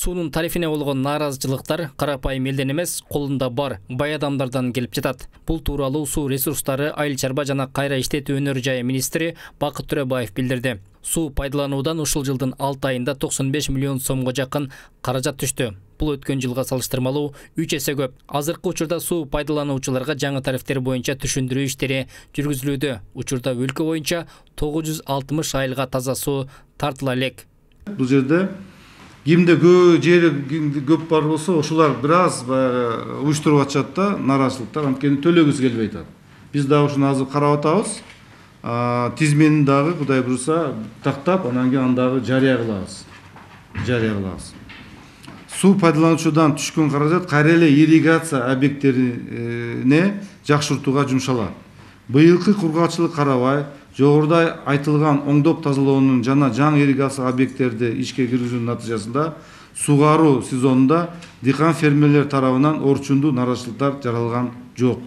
Суунун тарифине болгон нааразычылыктар карапайым элден эмес, колунда бар бай адамдардан келип жатат. Бул тууралуу Суу ресурстары, айыл чарба жана кайра иштетүү өнөр жайы министри Бакыт Төрөбаев билдирди. Суу пайдалануудан ушул жылдын 6 айында 95 миллион сомго жакын каражат түштү. Бул өткөн жылга салыштырмалуу 3 эсе көп. Азыркы учурда суу пайдалануучуларга жаңы тарифтер боюнча түшүндүрүү иштери жүргүзүлүүдө. Учурда өлкө боюнча 960 айылга таза суу тартыла элек. Бул жерде кимде жери көп бар болсо, ошолар бир аз уюштуруп атышат да, нааразычылыктар, анткени төлөгүсү келбей атат. Биз дагы ушуну азыр карап атабыз. Тизменин дагы Кудай буюрса тактап, анан кийин аны дагы жарыя кылабыз. Суу пайдалануучудан түшкөн каражат кайра эле ирригация объекттерине жакшыртууга жумшалат. Быйылкы кургаачылык карабай, жогоруда айтылган оңдоп тазалоонун жана жаңы ирригация объекттерди ишке киргизүүнүн натыйжасында сугаруу сезонунда дыйкан фермерлер тарабынан орчундуу нааразычылыктар жаралган жок.